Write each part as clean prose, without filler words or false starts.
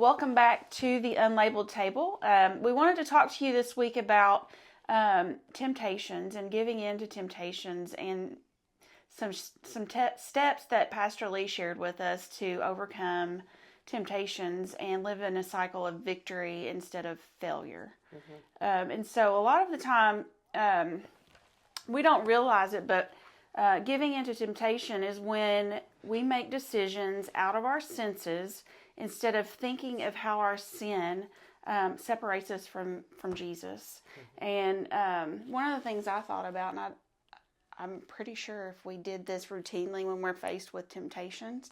welcome back to the Unlabeled Table. We wanted to talk to you this week about temptations and giving in to temptations and some steps that Pastor Lee shared with us to overcome temptations and live in a cycle of victory instead of failure. And so a lot of the time, we don't realize it, but giving into temptation is when we make decisions out of our senses instead of thinking of how our sin separates us from Jesus. And one of the things I thought about, and I'm pretty sure if we did this routinely when we're faced with temptations,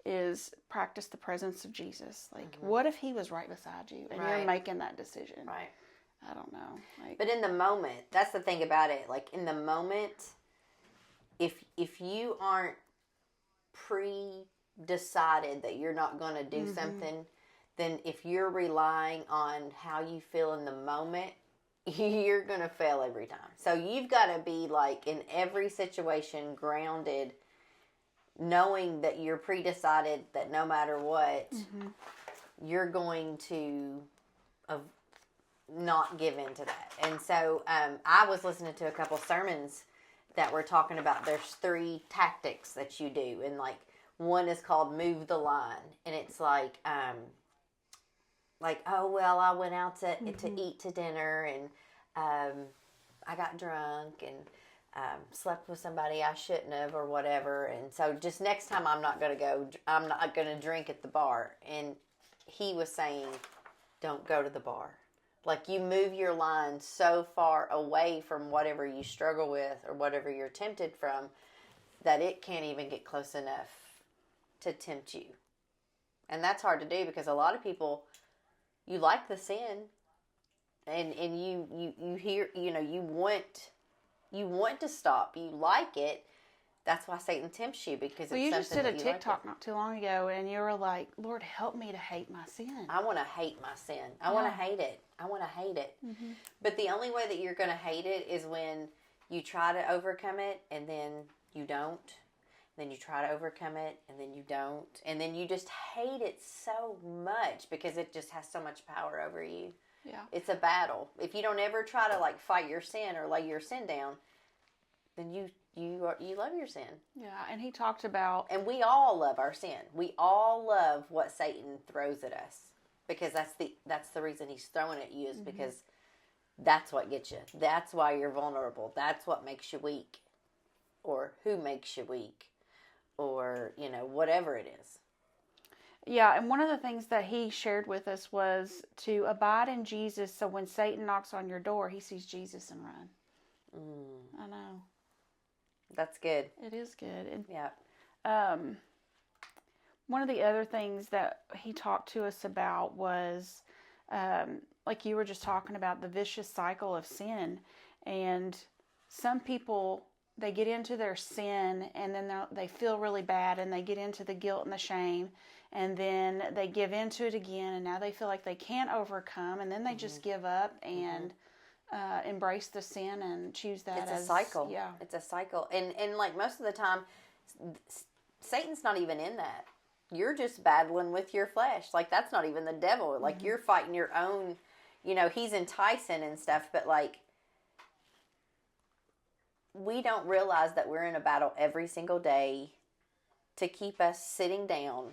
is practice the presence of Jesus. Like, what if he was right beside you and you're making that decision? Right. I don't know. But in the moment, that's the thing about it. Like, in the moment, if you aren't pre-decided that you're not going to do something, then if you're relying on how you feel in the moment, you're going to fail every time. So you've got to be, like, in every situation grounded, knowing that you're pre-decided that no matter what, you're going to not give in to that. And so I was listening to a couple sermons that were talking about there's 3 tactics that you do. And, like, one is called move the line. And it's like, oh, well, I went out to eat to dinner and I got drunk and slept with somebody I shouldn't have or whatever. And so just next time I'm not going to drink at the bar. And he was saying, don't go to the bar. Like, you move your line so far away from whatever you struggle with or whatever you're tempted from that it can't even get close enough to tempt you. And that's hard to do because a lot of people, you like the sin and you hear, you want to stop. You like it. That's why Satan tempts you, because you just did a TikTok not too long ago, and you were like, Lord, help me to hate my sin. I want to hate my sin. I want to hate it. I want to hate it. But the only way that you're going to hate it is when you try to overcome it, and then you don't. Then you try to overcome it, and then you don't. And then you just hate it so much because it just has so much power over you. Yeah. It's a battle. If you don't ever try to, like, fight your sin or lay your sin down, then you love your sin. Yeah, and he talked about... And we all love our sin. We all love what Satan throws at us. Because that's the reason he's throwing at you, is because that's what gets you. That's why you're vulnerable. That's what makes you weak. Or who makes you weak. Or, whatever it is. Yeah, and one of the things that he shared with us was to abide in Jesus, so when Satan knocks on your door, he sees Jesus and run. I know. That's good. It is good. And, yeah. One of the other things that he talked to us about was, like you were just talking about, the vicious cycle of sin. And some people, they get into their sin and then they feel really bad and they get into the guilt and the shame. And then they give into it again, and now they feel like they can't overcome, and then they just give up and embrace the sin and choose that as a cycle. Yeah, it's a cycle, and like most of the time, Satan's not even in that. You're just battling with your flesh. Like, that's not even the devil. Like, you're fighting your own. He's enticing and stuff, but like, we don't realize that we're in a battle every single day to keep us sitting down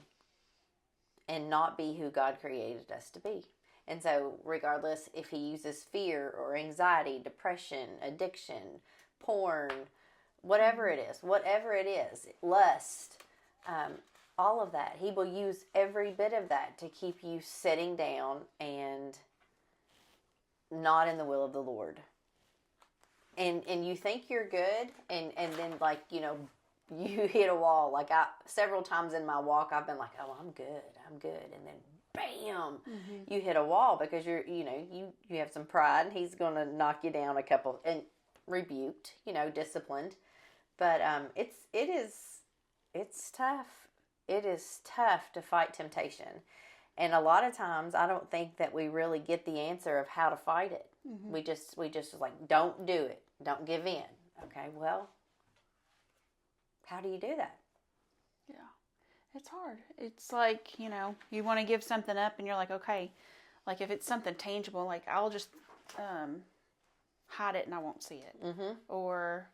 and not be who God created us to be. And so regardless if he uses fear or anxiety, depression, addiction, porn, whatever it is, lust, all of that, he will use every bit of that to keep you sitting down and not in the will of the Lord. And you think you're good, and then, like, you hit a wall. Like, several times in my walk, I've been like, oh, I'm good. And then, bam, you hit a wall because you have some pride, and he's going to knock you down a couple, and rebuked, disciplined. But it's tough. It is tough to fight temptation. And a lot of times, I don't think that we really get the answer of how to fight it. We just like, don't do it. Don't give in. Okay, well, how do you do that? Yeah. It's hard. It's like, you want to give something up and you're like, okay, like if it's something tangible, like I'll just hide it and I won't see it. Mm-hmm. Or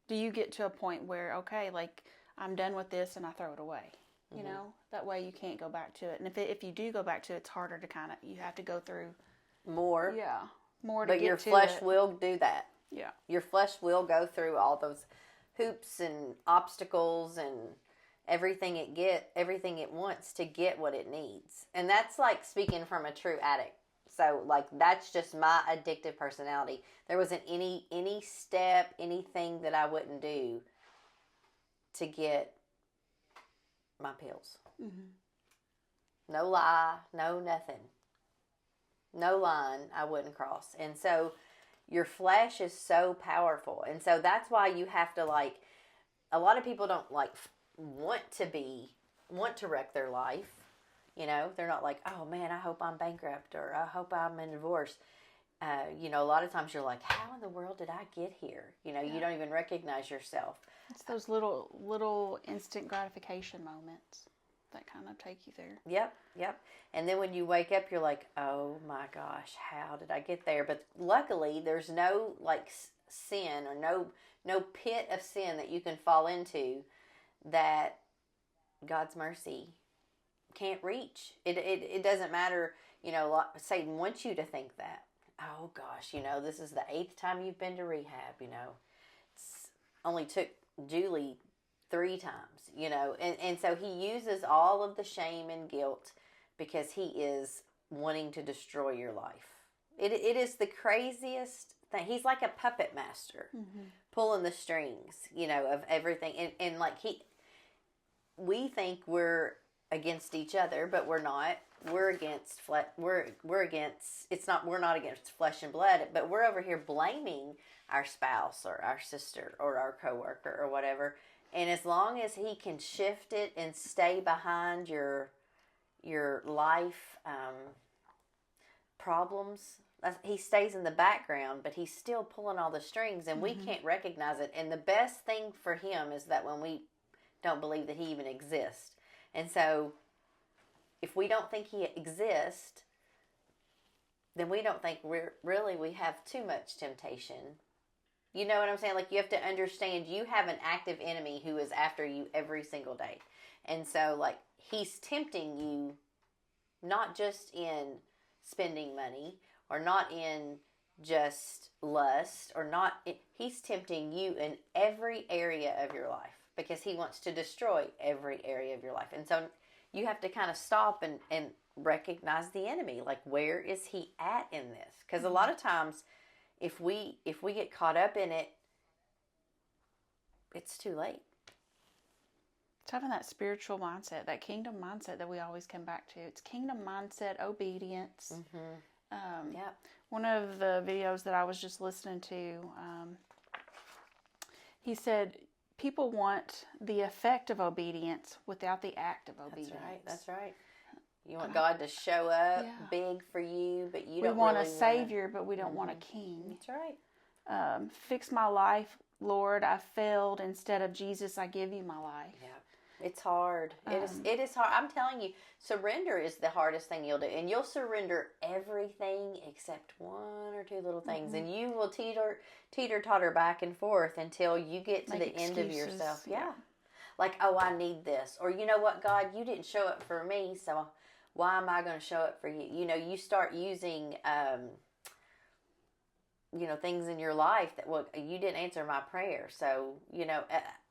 do you get to a point where, okay, like I'm done with this and I throw it away? Mm-hmm. That way you can't go back to it. And if you do go back to it, it's harder to you have to go through more. Yeah, more to But get your to flesh it. will do that. Yeah. Your flesh will go through all those hoops and obstacles and everything it wants to get what it needs. And that's like speaking from a true addict. So like that's just my addictive personality. There wasn't any step, anything that I wouldn't do to get my pills. Mm-hmm. No lie, no nothing. No line I wouldn't cross. And so your flesh is so powerful. And so that's why you have to like, a lot of people don't like want to wreck their life. They're not like, oh man, I hope I'm bankrupt or I hope I'm in divorce. A lot of times you're like, how in the world did I get here? You don't even recognize yourself. It's those little instant gratification moments that kind of take you there. Yep. And then when you wake up, you're like, oh my gosh, how did I get there? But luckily, there's no like sin or no pit of sin that you can fall into that God's mercy can't reach. It doesn't matter. Satan wants you to think that. Oh gosh, this is the 8th time you've been to rehab. It's only took Julie 3 times, and so he uses all of the shame and guilt because he is wanting to destroy your life. It is the craziest thing. He's like a puppet master, pulling the strings, of everything. And like we think we're against each other, but we're not. We're against we're against. We're not against flesh and blood, but we're over here blaming our spouse or our sister or our coworker or whatever. And as long as he can shift it and stay behind your life problems, he stays in the background, but he's still pulling all the strings, and we can't recognize it. And the best thing for him is that when we don't believe that he even exists. And so if we don't think he exists, then we don't think we have too much temptation. You know what I'm saying? Like, you have to understand you have an active enemy who is after you every single day. And so, like, he's tempting you not just in spending money or not in just lust or not. He's tempting you in every area of your life because he wants to destroy every area of your life. And so you have to kind of stop and recognize the enemy. Like, where is he at in this? Because a lot of times, if we get caught up in it, it's too late. It's having that spiritual mindset, that kingdom mindset that we always come back to. It's kingdom mindset, obedience. One of the videos that I was just listening to, he said people want the effect of obedience without the act of obedience. That's right. You want God to show up big for you, but you don't want really a savior, but we don't want a king. That's right. Fix my life, Lord. I failed. Instead of Jesus, I give you my life. Yeah. It's hard. It is hard. I'm telling you, surrender is the hardest thing you'll do. And you'll surrender everything except 1 or 2 little things. And you will teeter-totter back and forth until you get to the end of yourself. Yeah. Like, oh, I need this. Or, you know what, God, you didn't show up for me, so why am I going to show up for you? You start using, things in your life that, well, you didn't answer my prayer. So,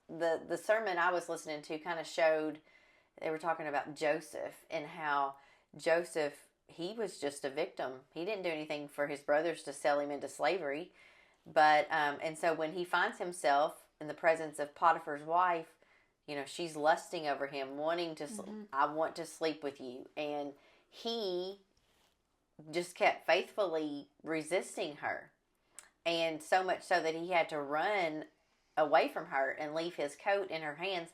the sermon I was listening to kind of showed, they were talking about Joseph and how Joseph, he was just a victim. He didn't do anything for his brothers to sell him into slavery. But, and so when he finds himself in the presence of Potiphar's wife, she's lusting over him, wanting to, I want to sleep with you. And he just kept faithfully resisting her. And so much so that he had to run away from her and leave his coat in her hands.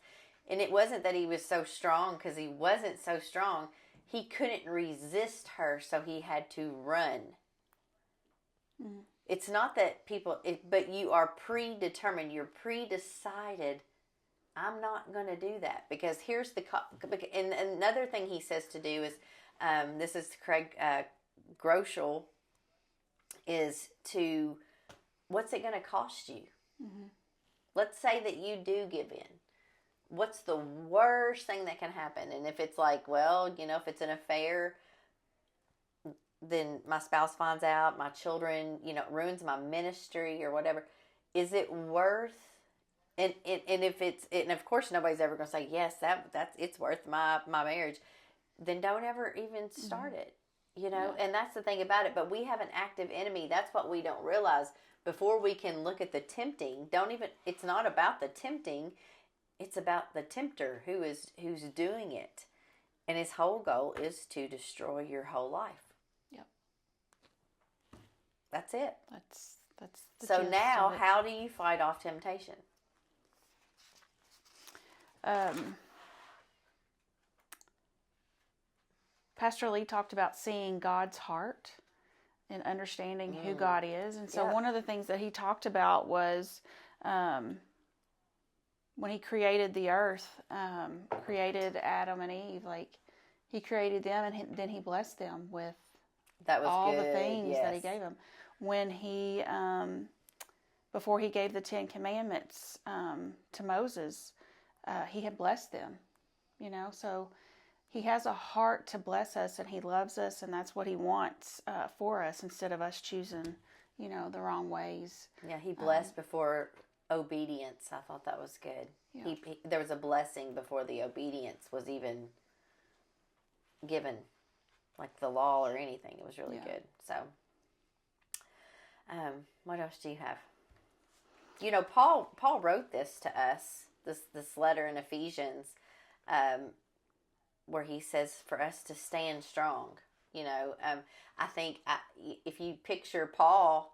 And it wasn't that he was so strong, because he wasn't so strong. He couldn't resist her, so he had to run. It's not that but you are predetermined. You're pre-decided. I'm not going to do that, because here's and another thing he says to do is, this is Craig Groeschel, is to, what's it going to cost you? Mm-hmm. Let's say that you do give in. What's the worst thing that can happen? And if it's like, well, if it's an affair, then my spouse finds out, my children, ruins my ministry or whatever. Is it worth? And if it's, and of course nobody's ever going to say yes, it's worth my marriage. Then don't ever even start it. Yeah. And that's the thing about it. But we have an active enemy. That's what we don't realize. Before we can look at the tempting, it's not about the tempting. It's about the tempter who's doing it. And his whole goal is to destroy your whole life. Yep. That's it. That's the so gist now, of it. how do you fight off temptation? Pastor Lee talked about seeing God's heart and understanding who God is. And so one of the things that he talked about was when he created the earth, created Adam and Eve, like he created them and then he blessed them with all the things that he gave them. When he, before he gave the 10 Commandments to Moses, he had blessed them, so he has a heart to bless us, and he loves us, and that's what he wants for us, instead of us choosing, the wrong ways. Yeah, he blessed before obedience. I thought that was good. Yeah. There was a blessing before the obedience was even given, like the law or anything. It was really good. So, what else do you have? Paul wrote this to us, this letter in Ephesians, where he says for us to stand strong. I think if you picture Paul,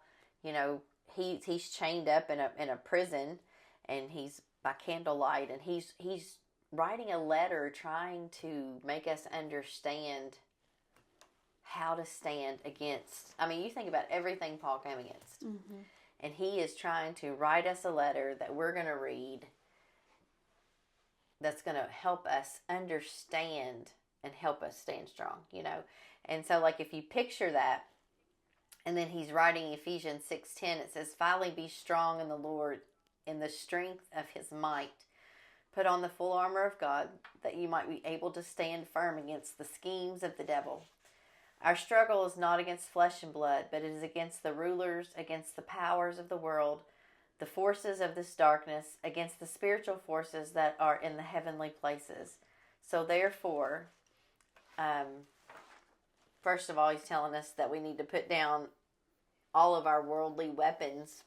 he's chained up in a prison, and he's by candlelight, and he's writing a letter trying to make us understand how to stand against. I mean, you think about everything Paul came against. Mm-hmm. And he is trying to write us a letter that we're going to read, that's going to help us understand and help us stand strong, And so, like, if you picture that, and then he's writing Ephesians 6:10, it says, "Finally be strong in the Lord, in the strength of his might. Put on the full armor of God, that you might be able to stand firm against the schemes of the devil. Our struggle is not against flesh and blood, but it is against the rulers, against the powers of the world, the forces of this darkness, against the spiritual forces that are in the heavenly places. So therefore," first of all, he's telling us that we need to put down all of our worldly weapons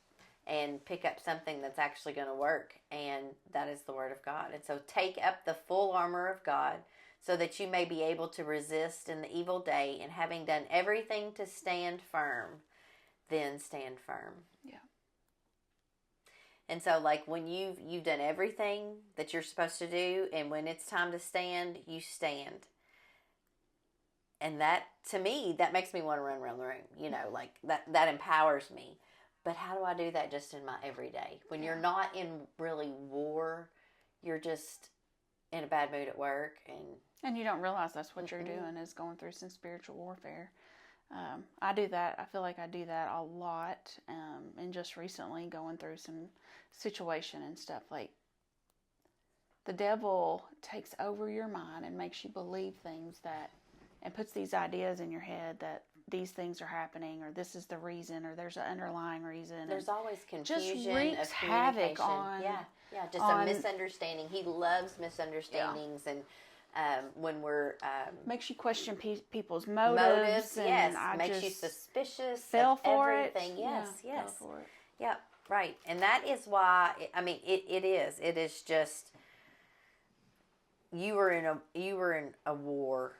and pick up something that's actually going to work, and that is the Word of God. And so take up the full armor of God, so that you may be able to resist in the evil day, and having done everything to stand firm, then stand firm. Yeah. And so, like, when you've done everything that you're supposed to do, and when it's time to stand, you stand. And that, to me, that makes me want to run around the room. Like, that empowers me. But how do I do that just in my everyday? When you're not in really war, you're just in a bad mood at work, and you don't realize that's what you're doing, is going through some spiritual warfare. I do that. I feel like I do that a lot, and just recently going through some situation and stuff. Like, the devil takes over your mind and makes you believe things and puts these ideas in your head that these things are happening, or this is the reason, or there's an underlying reason. There's always confusion, just wreaks havoc on just a misunderstanding. He loves misunderstandings, and when we're makes you question people's motives, and makes you suspicious. Fell of for everything. it. Yes, Fell for it. Yep, right, and that is why. It is just you were in a war.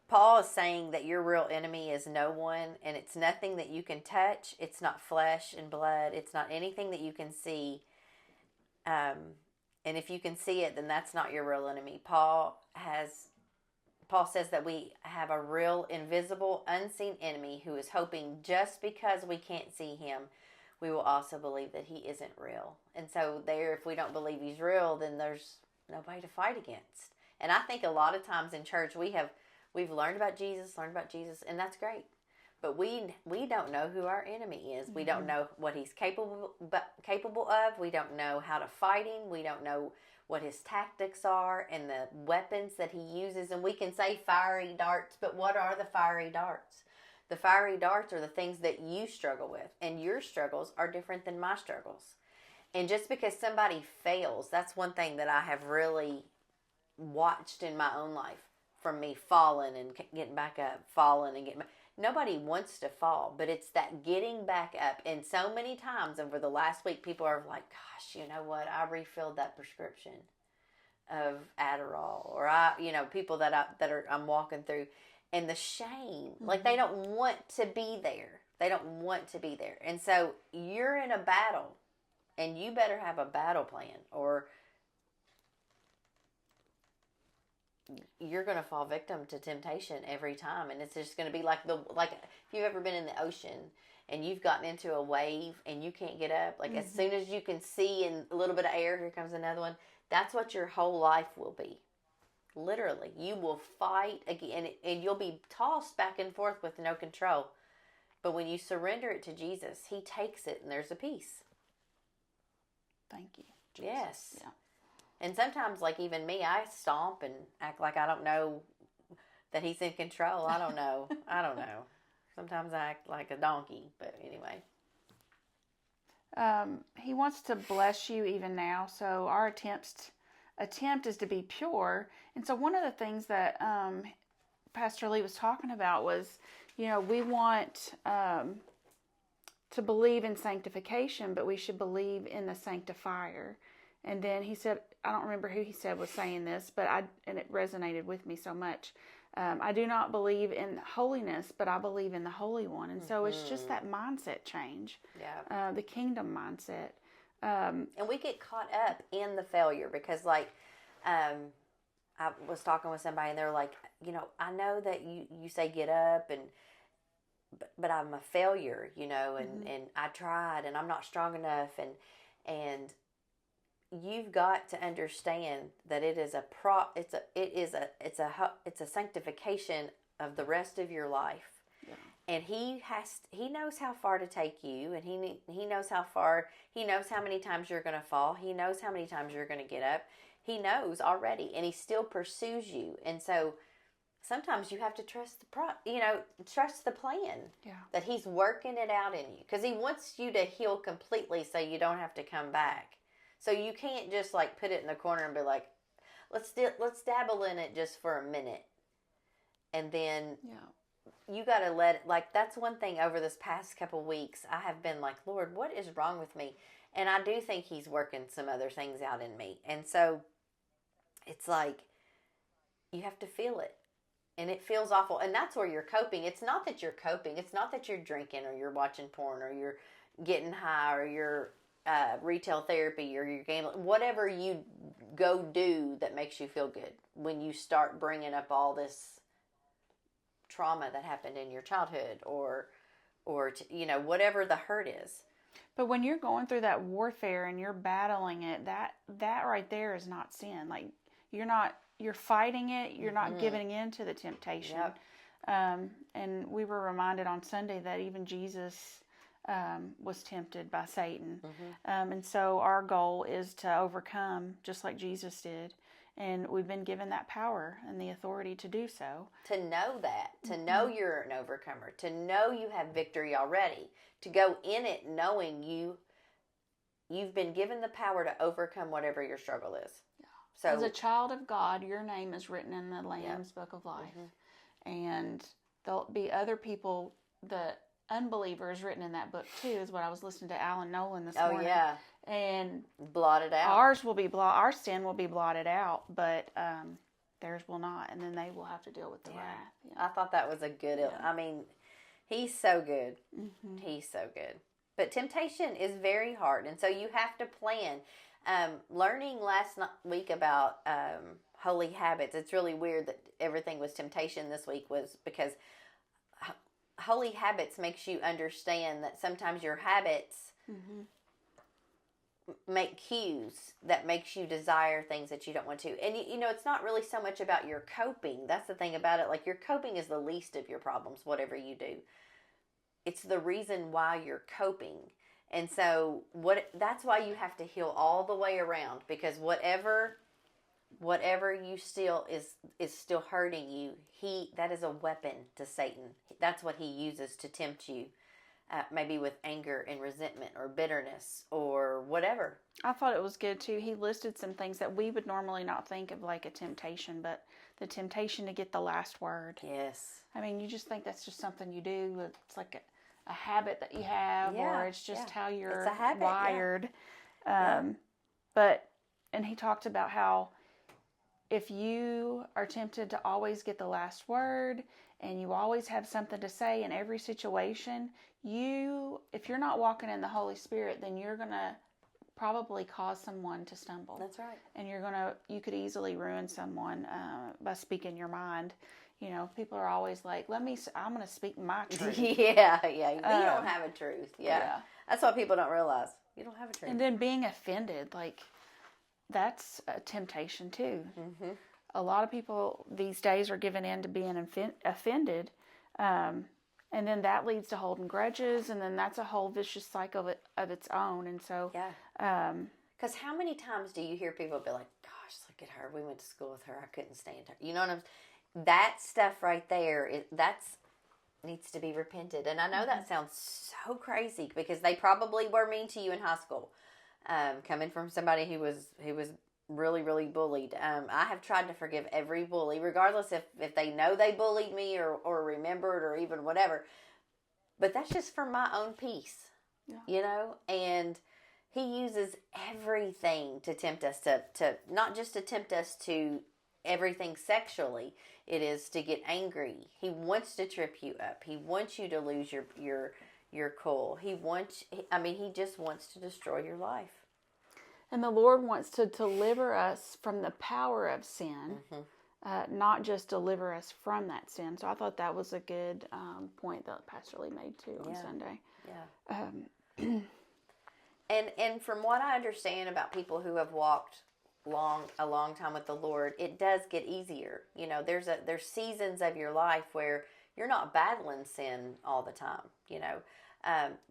Paul is saying that your real enemy is no one, and it's nothing that you can touch. It's not flesh and blood. It's not anything that you can see. And if you can see it, then that's not your real enemy. Paul says that we have a real, invisible, unseen enemy who is hoping, just because we can't see him, we will also believe that he isn't real. And so there, if we don't believe he's real, then there's nobody to fight against. And I think a lot of times in church we've learned about Jesus, and that's great. But we don't know who our enemy is. We don't know what he's capable of. We don't know how to fight him. We don't know what his tactics are and the weapons that he uses. And we can say fiery darts, but what are the fiery darts? The fiery darts are the things that you struggle with, and your struggles are different than my struggles. And just because somebody fails, that's one thing that I have really watched in my own life, from me falling and getting back up, falling and getting back. Nobody wants to fall, but it's that getting back up. And so many times over the last week, people are like, gosh, you know what? I refilled that prescription of Adderall, or people that I'm walking through, and the shame, like they don't want to be there. They don't want to be there. And so you're in a battle, and you better have a battle plan, or you're going to fall victim to temptation every time. And it's just going to be like if you've ever been in the ocean and you've gotten into a wave and you can't get up, like as soon as you can see in a little bit of air, here comes another one. That's what your whole life will be. Literally, you will fight again, and you'll be tossed back and forth with no control. But when you surrender it to Jesus, he takes it, and there's a peace. Thank you, Jesus. Yes. Yeah. And sometimes, like even me, I stomp and act like I don't know that he's in control. I don't know. Sometimes I act like a donkey, but anyway. He wants to bless you even now. So our attempt is to be pure. And so one of the things that Pastor Lee was talking about was, we want to believe in sanctification, but we should believe in the sanctifier. And then he said, I don't remember who he said was saying this, and it resonated with me so much. I do not believe in holiness, but I believe in the Holy One. And so it's just that mindset change. Yeah. The kingdom mindset. And we get caught up in the failure because, I was talking with somebody and they're like, I know that you say get up, but I'm a failure, and I tried and I'm not strong enough, and you've got to understand that it is it's a sanctification of the rest of your life. Yeah. And he knows how far to take you, and he knows how many times you're going to fall. He knows how many times you're going to get up. He knows already, and he still pursues you. And so sometimes you have to trust trust the plan. Yeah. That he's working it out in you, because he wants you to heal completely so you don't have to come back. So you can't just put it in the corner and be like, let's dabble in it just for a minute. And then you got to let it, that's one thing over this past couple weeks, I have been like, Lord, what is wrong with me? And I do think he's working some other things out in me. And so it's like, you have to feel it. And it feels awful. And that's where you're coping. It's not that you're coping. It's not that you're drinking or you're watching porn or you're getting high or you're retail therapy or your game, whatever you go do that makes you feel good. When you start bringing up all this trauma that happened in your childhood or whatever the hurt is. But when you're going through that warfare and you're battling it, that right there is not sin. You're fighting it. You're not giving in to the temptation. Yep. And we were reminded on Sunday that even Jesus was tempted by Satan. And so our goal is to overcome just like Jesus did. And we've been given that power and the authority to do so. To know that. To know you're an overcomer. To know you have victory already. To go in it knowing you've been given the power to overcome whatever your struggle is. Yeah. So, as a child of God, your name is written in the Lamb's Book of Life. And there'll be other people, the unbelievers written in that book too, is what I was listening to Alan Nolan this morning. Oh, yeah. And blotted out. Our sin will be blotted out, but theirs will not. And then they will have to deal with the wrath. Yeah. I thought that was a good, I mean, he's so good. He's so good. But temptation is very hard. And so you have to plan. Learning last week about holy habits, it's really weird that everything was temptation this week, was because Holy Habits makes you understand that sometimes your habits make cues that makes you desire things that you don't want to. And it's not really so much about your coping. That's the thing about it. Like, your coping is the least of your problems, whatever you do. It's the reason why you're coping. And so that's why you have to heal all the way around, because whatever you still is still hurting you, that is a weapon to Satan. That's what he uses to tempt you. Maybe with anger and resentment or bitterness or whatever. I thought it was good too. He listed some things that we would normally not think of like a temptation, but the temptation to get the last word. Yes. I mean, you just think that's just something you do. It's like a habit that you have, or it's just how you're wired. And he talked about how if you are tempted to always get the last word and you always have something to say in every situation, if you're not walking in the Holy Spirit, then you're going to probably cause someone to stumble. That's right. And you could easily ruin someone by speaking your mind. People are always like, I'm going to speak my truth. Yeah. You don't have a truth. Yeah. That's what people don't realize. You don't have a truth. And then being offended, like, that's a temptation too. Mm-hmm. A lot of people these days are giving in to being offended. And then that leads to holding grudges, and then that's a whole vicious cycle of its own. And so, because how many times do you hear people be like, "Gosh, look at her. We went to school with her. I couldn't stand her." You know what I'm? That stuff right there, needs to be repented. And I know that sounds so crazy because they probably were mean to you in high school, coming from somebody who was really, really bullied. I have tried to forgive every bully, regardless if they know they bullied me or remembered or even whatever. But that's just for my own peace, and he uses everything to tempt us to not just to tempt us to everything sexually. It is to get angry. He wants to trip you up. He wants you to lose your cool. He just wants to destroy your life. And the Lord wants to deliver us from the power of sin, not just deliver us from that sin. So I thought that was a good point that Pastor Lee made too on Sunday. Yeah. And from what I understand about people who have walked a long time with the Lord, it does get easier. There's seasons of your life where you're not battling sin all the time.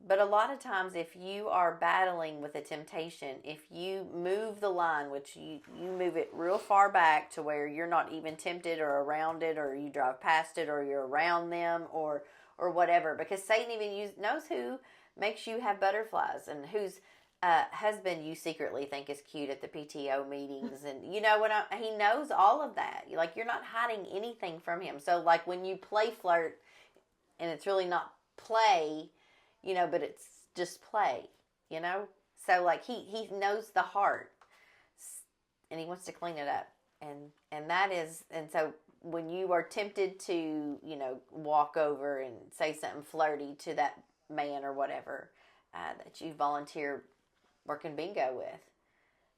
But a lot of times, if you are battling with a temptation, if you move the line, which you move it real far back to where you're not even tempted or around it, or you drive past it, or you're around them, or whatever, because Satan even knows who makes you have butterflies and whose husband you secretly think is cute at the PTO meetings, and he knows all of that. Like, you're not hiding anything from him. So, like, when you play flirt, and it's really not play. But it's just play, So, like, he knows the heart, and he wants to clean it up. And so when you are tempted to, walk over and say something flirty to that man or whatever, that you volunteer working bingo with,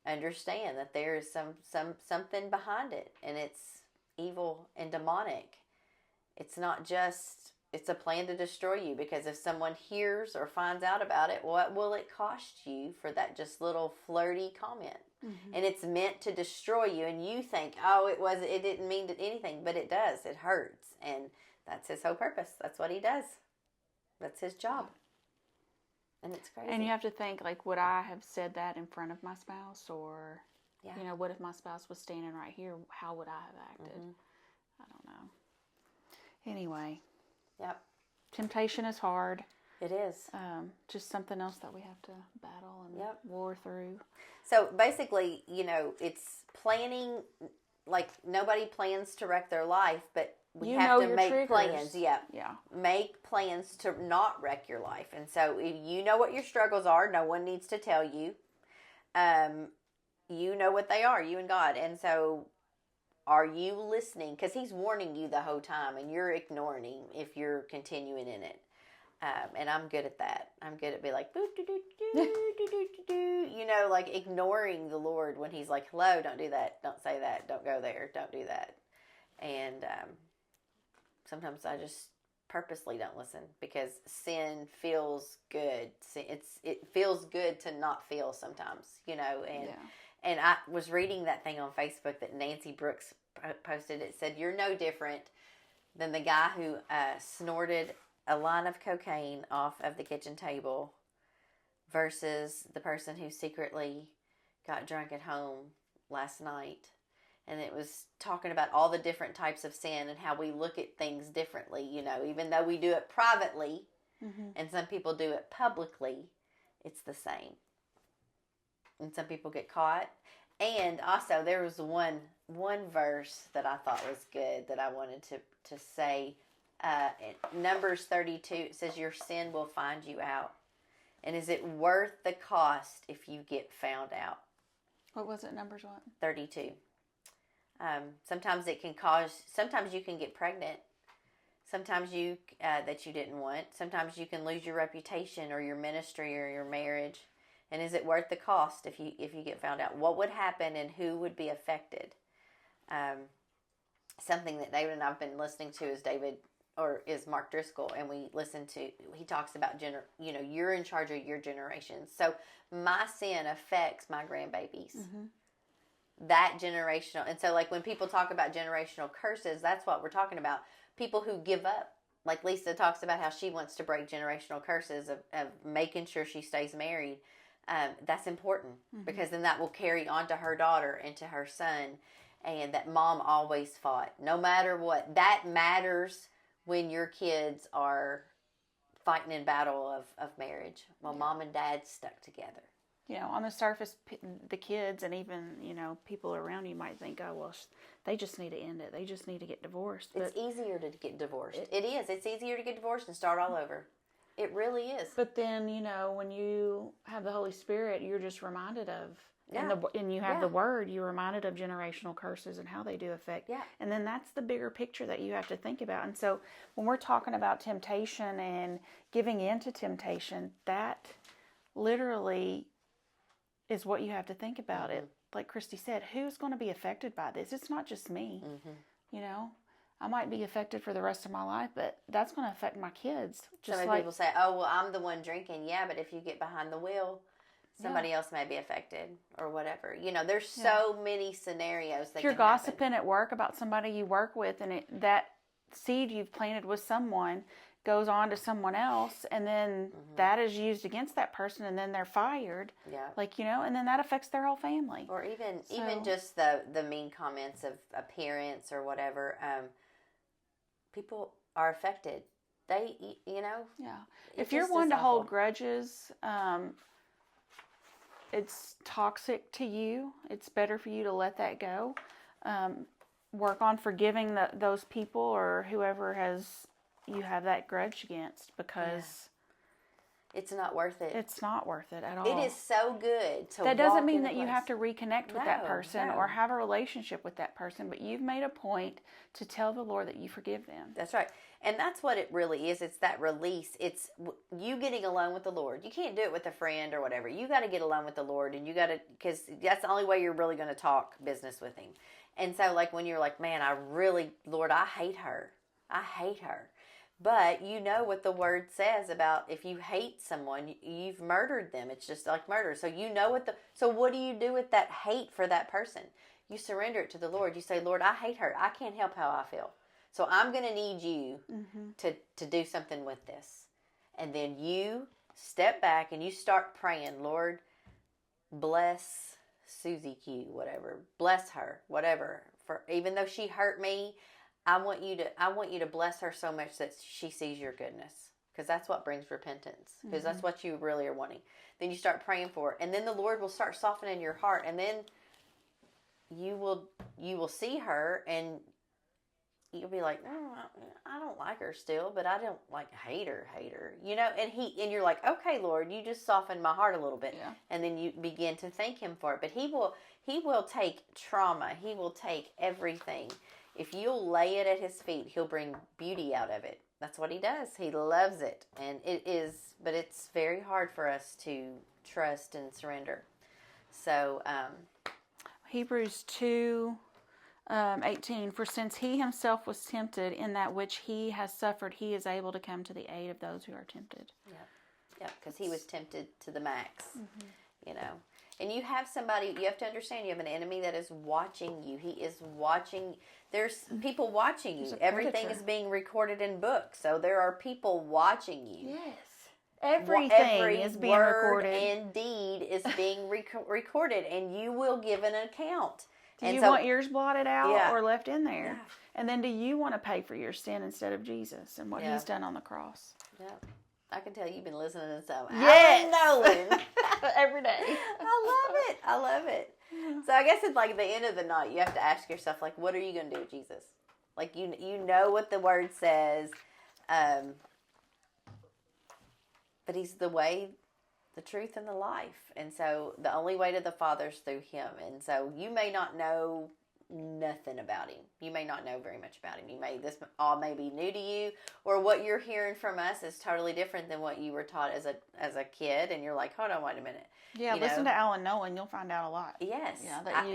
understand that there is something behind it, and it's evil and demonic. It's not just... It's a plan to destroy you, because if someone hears or finds out about it, what will it cost you for that just little flirty comment? Mm-hmm. And it's meant to destroy you, and you think, it didn't mean anything, but it does. It hurts, and that's his whole purpose. That's what he does. That's his job. And it's crazy. And you have to think, like, would I have said that in front of my spouse? Or, what if my spouse was standing right here? How would I have acted? Mm-hmm. I don't know. Anyway. Yep. Temptation is hard. It is. Just something else that we have to battle and war through. So basically, it's planning. Like, nobody plans to wreck their life, but we have to make plans. Yeah. Make plans to not wreck your life. And so if you know what your struggles are, no one needs to tell you. You know what they are, you and God. And so... Are you listening? Because he's warning you the whole time, and you're ignoring him if you're continuing in it. And I'm good at that. I'm good at being like, boo, doo, doo, doo, doo, doo, doo, doo. Like, ignoring the Lord when he's like, hello, don't do that. Don't say that. Don't go there. Don't do that. And sometimes I just purposely don't listen because sin feels good. It feels good to not feel sometimes, and and I was reading that thing on Facebook that Nancy Brooks posted. It said, "You're no different than the guy who snorted a line of cocaine off of the kitchen table versus the person who secretly got drunk at home last night." And it was talking about all the different types of sin and how we look at things differently, even though we do it privately and some people do it publicly, it's the same. And some people get caught. And also there was one verse that I thought was good that I wanted to say. In Numbers 32, it says, "Your sin will find you out. And is it worth the cost if you get found out?" What was it? Numbers what? 32. Sometimes it can sometimes you can get pregnant. Sometimes that you didn't want. Sometimes you can lose your reputation or your ministry or your marriage. And is it worth the cost if you get found out? What would happen and who would be affected? Something that David and I've been listening to is Mark Driscoll, and he talks about you're in charge of your generation. So my sin affects my grandbabies. That generational. And so like when people talk about generational curses, that's what we're talking about. People who give up. Like Lisa talks about how she wants to break generational curses of making sure she stays married. That's important because then that will carry on to her daughter and to her son. And that mom always fought. No matter what. That matters when your kids are fighting in battle of marriage. Well, mom and dad stuck together. On the surface, the kids and even, people around you might think, oh, well, they just need to end it. They just need to get divorced. But it's easier to get divorced. It is. It's easier to get divorced and start all over. It really is. But then, when you have the Holy Spirit, you're just reminded of, and you have the Word, you're reminded of generational curses and how they do affect. Yeah. And then that's the bigger picture that you have to think about. And so when we're talking about temptation and giving in to temptation, that literally is what you have to think about it. Like Christy said, who's going to be affected by this? It's not just me. I might be affected for the rest of my life, but that's going to affect my kids. Some people say, oh, well, I'm the one drinking. Yeah, but if you get behind the wheel, somebody else may be affected or whatever. There's so many scenarios that if you're can gossiping happen. At work about somebody you work with and that seed you've planted with someone goes on to someone else, and then that is used against that person, and then they're fired. Yeah. And then that affects their whole family. Or even just the mean comments of appearance or whatever. People are affected. They, Yeah. If you're one to hold grudges, it's toxic to you. It's better for you to let that go. Work on forgiving those people or whoever you have that grudge against, because it's not worth it. It's not worth it at all. It is so good to That doesn't mean that you have to reconnect with that person No. or have a relationship with that person, but you've made a point to tell the Lord that you forgive them. That's right. And that's what it really is. It's that release. It's you getting alone with the Lord. You can't do it with a friend or whatever. You got to get alone with the Lord, and because that's the only way you're really going to talk business with Him. And so like when you're like, man, Lord, I hate her. I hate her. But you know what the Word says about if you hate someone, you've murdered them. It's just like murder. So you know so what do you do with that hate for that person? You surrender it to the Lord. You say, Lord, I hate her. I can't help how I feel. So I'm going to need you to do something with this. And then you step back and you start praying, Lord, bless Susie Q, whatever. Bless her, whatever. For even though she hurt me, I want you to bless her so much that she sees your goodness, because that's what brings repentance, because that's what you really are wanting. Then you start praying for it, and then the Lord will start softening your heart, and then you will see her, and you'll be like, I don't like her still, but I don't hate her, and you're like, okay, Lord, you just softened my heart a little bit, and then you begin to thank Him for it. But He will take trauma, He will take everything. If you'll lay it at His feet, He'll bring beauty out of it. That's what He does. He loves it. And but it's very hard for us to trust and surrender. So, Hebrews 2, 18, for since he himself was tempted in that which he has suffered, he is able to come to the aid of those who are tempted. Yeah, because he was tempted to the max, you know. And you have somebody, you have to understand, you have an enemy that is watching you. He is watching. There's people watching you. Everything is being recorded in books. So there are people watching you. Yes. Every is being recorded. And deed is being recorded. And you will give an account. Do you want yours blotted out or left in there? Yeah. And then do you want to pay for your sin instead of Jesus and what he's done on the cross? Yeah. I can tell you've been listening to some Yes. Alan Nolan. Every day. I love it. So I guess it's like the end of the night. You have to ask yourself, like, what are you going to do with Jesus? Like, you know what the word says. But he's the way, the truth, and the life. And so the only way to the Father is through him. And so you may not know nothing about him. You may not know very much about him. This all may be new to you, or what you're hearing from us is totally different than what you were taught as a kid, and you're like, hold on, wait a minute. Yeah, listen to Alan Nolan, you'll find out a lot. Yes. Yeah, that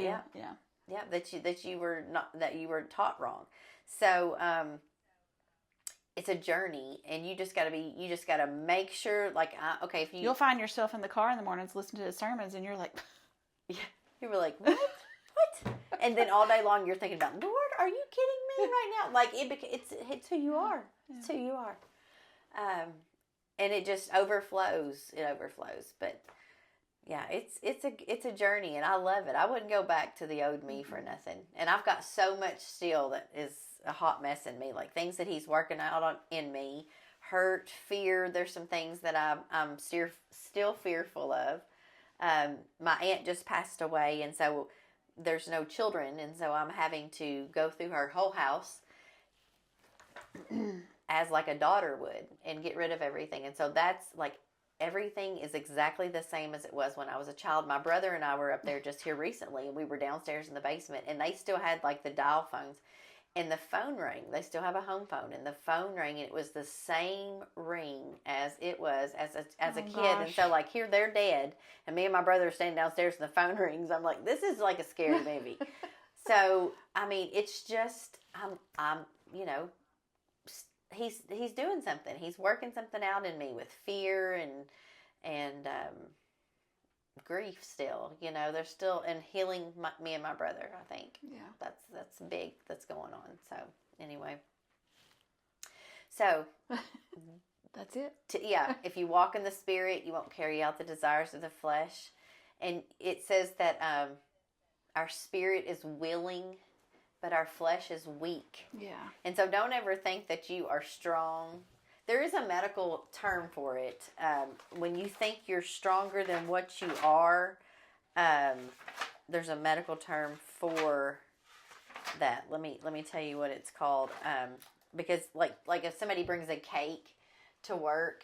you were taught wrong. So it's a journey, and you just got to make sure, like, okay, if you'll find yourself in the car in the mornings listening to his sermons, and you're like, yeah, you were like, what? And then all day long you're thinking about, Lord, are you kidding me right now? Like, it's who you are. It's who you are. And it just overflows. It overflows. But yeah, it's a journey, and I love it. I wouldn't go back to the old me for nothing. And I've got so much still that is a hot mess in me, like things that he's working out in me, hurt, fear. There's some things that I'm still fearful of. My aunt just passed away, and so there's no children, and so I'm having to go through her whole house as like a daughter would and get rid of everything. And so that's like, everything is exactly the same as it was when I was a child. My brother and I were up there just here recently, and we were downstairs in the basement, and they still had like the dial phones, and the phone rang. They still have a home phone, and the phone rang, and it was the same ring as it was as a kid. Gosh. And so like, here they're dead, and me and my brother are standing downstairs, and the phone rings. I'm like, this is like a scary movie. So I mean, it's just I'm he's doing something. He's working something out in me with fear and grief still. There's still, and healing me and my brother, I think. Yeah. That's big that's going on. So anyway. So that's it. If you walk in the Spirit, you won't carry out the desires of the flesh. And it says that our spirit is willing, but our flesh is weak. Yeah. And so don't ever think that you are strong. There is a medical term for it. When you think you're stronger than what you are, there's a medical term for that. Let me tell you what it's called. Because like if somebody brings a cake to work,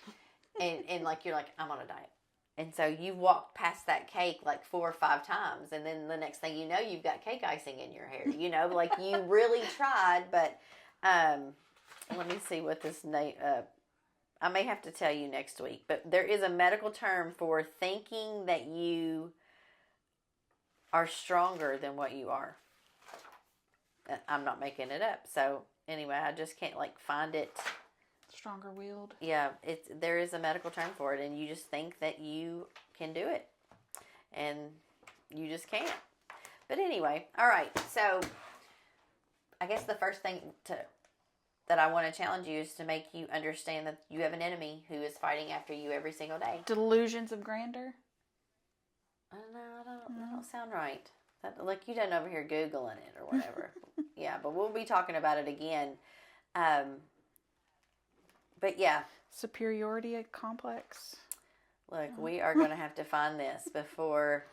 and like you're like, I'm on a diet. And so you walked past that cake like 4 or 5 times, and then the next thing you know, you've got cake icing in your hair. Like you really tried, but let me see what this name. I may have to tell you next week, but there is a medical term for thinking that you are stronger than what you are. I'm not making it up. So anyway, I just can't like find it. Stronger willed. Yeah, there is a medical term for it, and you just think that you can do it, and you just can't. But anyway, all right. So I guess the first thing that I want to challenge you is to make you understand that you have an enemy who is fighting after you every single day. Delusions of grandeur. That don't sound right. Like you done over here Googling it or whatever. Yeah, but we'll be talking about it again. But yeah. Superiority complex. Look, we are going to have to find this before.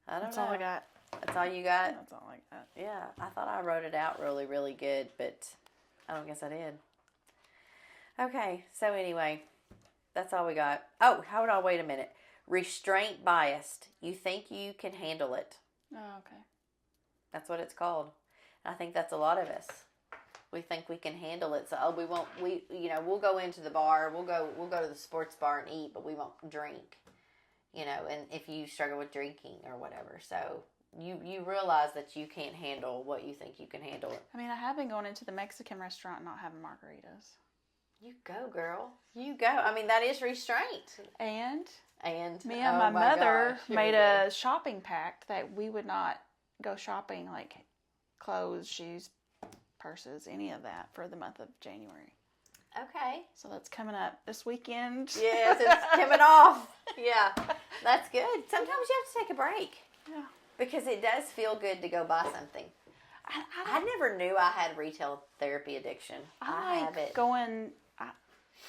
I don't know. That's all I got. That's all you got? That's all I got. Yeah, I thought I wrote it out really, really good, but I don't guess I did. Okay, so anyway, that's all we got. Oh, hold on, wait a minute. Restraint biased. You think you can handle it. Oh, okay. That's what it's called. I think that's a lot of us. we think we can handle it. So we won't. We'll go into the bar. We'll go to the sports bar and eat, but we won't drink. And if you struggle with drinking or whatever, so you realize that you can't handle what you think you can handle. I mean, I have been going into the Mexican restaurant and not having margaritas. You go, girl. You go. I mean, that is restraint. And me oh and my mother gosh, made a shopping pact that we would not go shopping, like clothes, shoes, purses, any of that for the month of January. Okay. So that's coming up this weekend. Yes, it's coming off. Yeah, that's good. Sometimes you have to take a break. Yeah. Because it does feel good to go buy something. I never knew I had retail therapy addiction. I have it.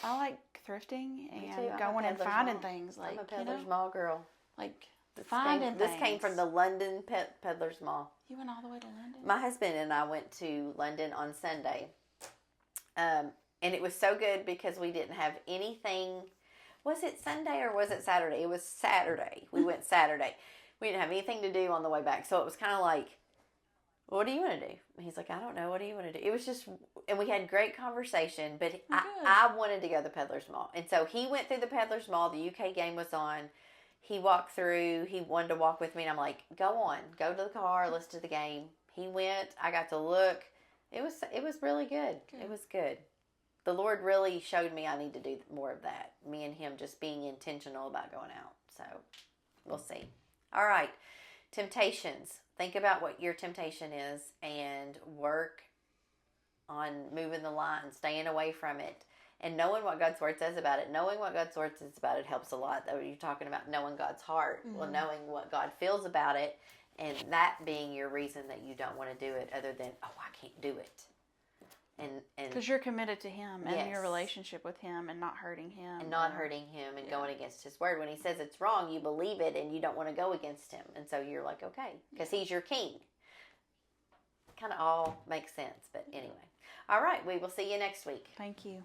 I like thrifting and going and finding things. Like, I'm a Peddler's Mall girl. Like finding things. This came from the London Peddler's Mall. You went all the way to London? My husband and I went to London on Sunday. And it was so good because we didn't have anything. Was it Sunday or was it Saturday? It was Saturday. We went Saturday. We didn't have anything to do on the way back. So it was kind of like, what do you want to do? And he's like, I don't know. What do you want to do? It was just, and we had great conversation, but I wanted to go to the Peddler's Mall. And so he went through the Peddler's Mall. The UK game was on. He walked through. He wanted to walk with me. And I'm like, go on. Go to the car. Listen to the game. He went. I got to look. It was really good. It was good. The Lord really showed me I need to do more of that. Me and him just being intentional about going out. So we'll see. All right. Temptations. Think about what your temptation is and work on moving the line, staying away from it, and knowing what God's Word says about it. Knowing what God's Word says about it helps a lot. Though you're talking about knowing God's heart. Mm-hmm. Well, knowing what God feels about it, and that being your reason that you don't want to do it other than, I can't do it. And because you're committed to Him and your relationship with Him and not hurting Him. And not hurting Him and going against His Word. When He says it's wrong, you believe it and you don't want to go against Him. And so you're like, okay, because He's your King. Kind of all makes sense. But anyway. All right, we will see you next week. Thank you.